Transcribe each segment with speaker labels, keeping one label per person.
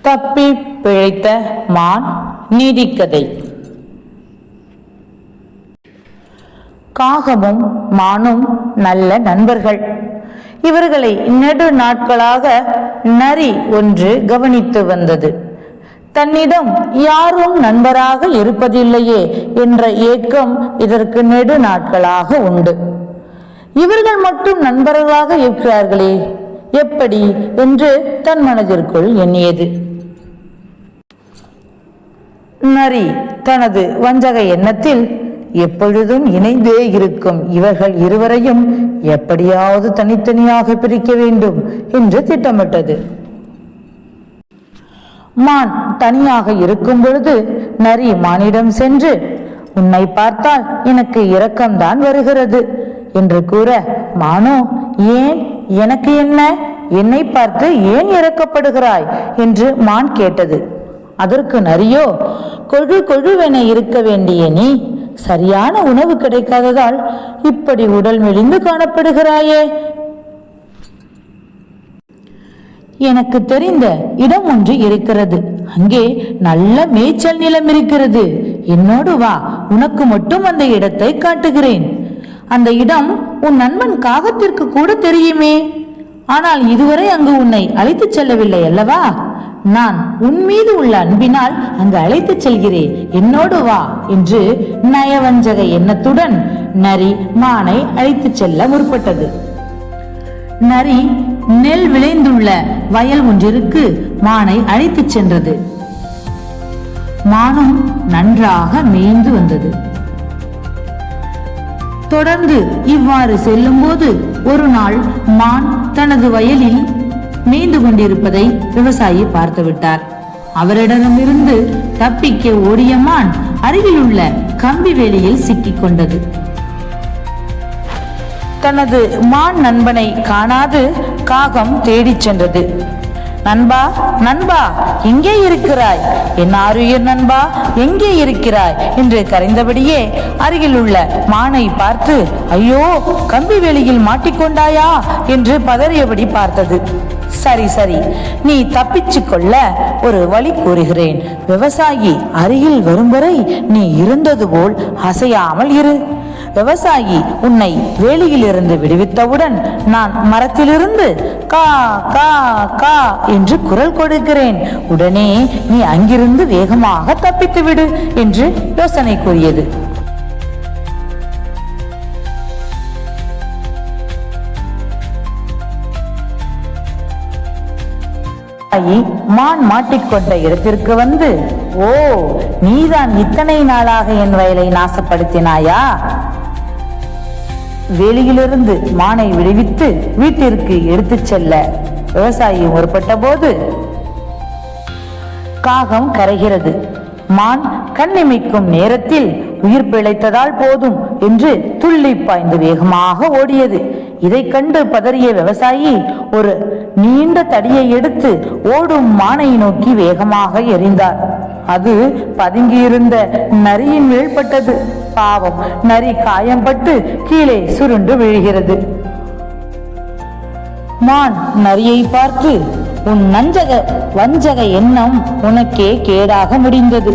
Speaker 1: தப்பி பிழைத்த மான் நீதிக்கதை. காகமும் மானும் நல்ல நண்பர்கள். இவர்களை நெடு நாட்களாக நரி ஒன்று கவனித்து வந்தது. தன்னிடம் யாரும் நண்பராக இருப்பதில்லையே என்ற ஏக்கம் இதற்கு நெடு நாட்களாக உண்டு. இவர்கள் மட்டும் நண்பர்களாக இருக்கிறார்களே, எப்படி என்று தன் மனதிற்குள் எண்ணியது. நரி தனது வஞ்சக எண்ணத்தில் எப்பொழுதும் இணைந்தே இருக்கும் இவர்கள் இருவரையும் எப்படியாவது தனித்தனியாக பிரிக்க வேண்டும் என்று திட்டமிட்டது. மான் தனியாக இருக்கும் பொழுது நரி மானிடம் சென்று, உன்னை பார்த்தால் எனக்கு இரக்கம்தான் வருகிறது என்று கூற, மானோ, ஏன், எனக்கு என்ன, என்னை பார்த்து ஏன் இரக்கப்படுகிறாய் என்று மான் கேட்டது. அதற்கு நரியோ, கொழு கொழுவென இருக்க வேண்டிய நீ சரியான உணவு கிடைக்காததால் இப்படி உடல் மெலிந்து காணப்படுகிறாயே. எனக்கு தெரிந்த இடம் ஒன்று இருக்கிறது. அங்கே நல்ல மேய்ச்சல் நிலம் இருக்கிறது. என்னோடு வா, உனக்கு மட்டும் அந்த இடத்தை காட்டுகிறேன். அந்த இடம் உன் நண்பன் காகத்திற்கு கூட தெரியுமே. ஆனால் இதுவரை அங்கு உன்னை அழைத்துச் செல்லவில்லை அல்லவா? நான் உன் மீது உள்ள அன்பினால் அங்கு அழைத்துச் செல்கிறேன், என்னோடு வா என்று நயவஞ்சக எண்ணத்துடன் நரி மானை அழைத்துச் செல்ல முற்பட்டது. நரி நெல் விளைந்துள்ள வயல் ஒன்றிற்கு மானை அழைத்துச் சென்றது. மானும் நன்றாக மேய்ந்து வந்தது. தொடர்ந்து இவ்வாறு செல்லும் போது ஒரு நாள் மான் தனது வயலில் மேய்ந்து கொண்டிருப்பதை விவசாயி பார்த்து விட்டார். அவரிடமிருந்து தப்பிக்க ஓடிய மான் அருகில் உள்ள கம்பி வேலியில் சிக்கிக் கொண்டது. தனது மான் நண்பனை காணாது காகம் தேடிச் சென்றது. நண்பா, நண்பா, எங்கே இருக்கிறாய்? என் ஆருயிர் நண்பா, எங்கே இருக்கிறாய் என்று கரைந்தபடியே அருகில் உள்ள மானை பார்த்து, ஐயோ, கம்பி வேலியில் மாட்டிக்கொண்டாயா என்று பதறியபடி பார்த்தது. சரி சரி, நீ தப்பிச்சு கொள்ள ஒரு வழி கூறுகிறேன். விவசாயி அருகில் வரும் வரை நீ இருந்தது போல் அசையாமல் இரு. விவசாயி உன்னை வேலியிலிருந்து விடுவித்தவுடன் நான் மரத்திலிருந்து கா கா கா என்று குரல் கொடுக்கிறேன். உடனே நீ அங்கிருந்து வேகமாக தப்பித்து விடு என்று யோசனை கூறியது. மான் மாட்டிக்கொண்ட இடத்திற்கு வந்து, ஓ, நீதான் இத்தனை நாளாக என் வயலை நாசப்படுத்தினாயா? வேலியிலிருந்து மானை விடுவித்து வீட்டிற்கு எடுத்துச் செல்ல விவசாயி முற்பட்ட போது காகம் கரைகிறது. மான் கண்ணிமைக்கும் நேரத்தில் உயிர் பிழைத்ததால் போதும் என்று துள்ளி பாய்ந்து வேகமாக ஓடியது. இதை கண்டு பதறிய விவசாயி ஒரு நீண்ட தடியை எடுத்து ஓடும் மானை நோக்கி வேகமாக எறிந்தார். அது பதுங்கியிருந்த நரியின் மேல்பட்டது. பாவம், நரி காயம்பட்டு கீழே சுருண்டு விழுகிறது. மான் நரியை பார்த்து, உன் வஞ்சக எண்ணம் உனக்கே கேடாக முடிந்தது.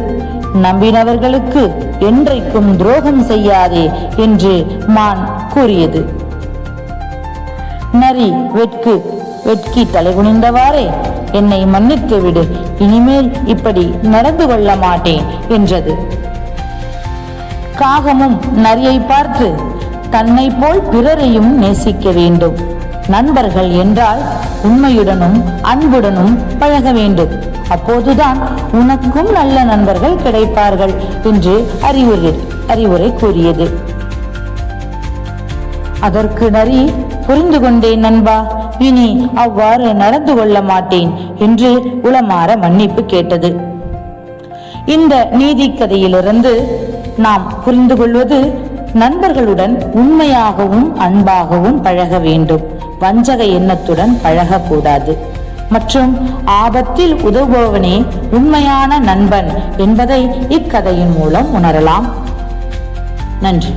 Speaker 1: நம்பினவர்களுக்கு என்றைக்கும் துரோகம் செய்யாதே என்று மான் கூறியது. நரி வெட்கி தலைகுனிந்தவாறே, என்னை மன்னித்து விடு, இனிமேல் இப்படி நடந்து கொள்ள மாட்டேன் என்றது. காகமும் நரியை பார்த்து, தன்னை போல் பிறரையும் நேசிக்க வேண்டும். நண்பர்கள் என்றால் உண்மையுடனும் அன்புடனும் பழக வேண்டும். அப்போதுதான் உனக்கும் நல்ல நண்பர்கள் கிடைப்பார்கள் என்று அறிவுரை கூறியது. அதற்கு நரி, புரிந்து கொண்டேன் நண்பா, இனி அவ்வாறு நடந்து கொள்ள மாட்டேன் என்று உளமாற மன்னிப்பு கேட்டது. இந்த நீதி கதையிலிருந்து நாம் புரிந்து கொள்வது, நண்பர்களுடன் உண்மையாகவும் அன்பாகவும் பழக வேண்டும். வஞ்சக எண்ணத்துடன் பழகக்கூடாது. மற்றும் ஆபத்தில் உதவுபவனே உண்மையான நண்பன் என்பதை இக்கதையின் மூலம் உணரலாம். நன்றி.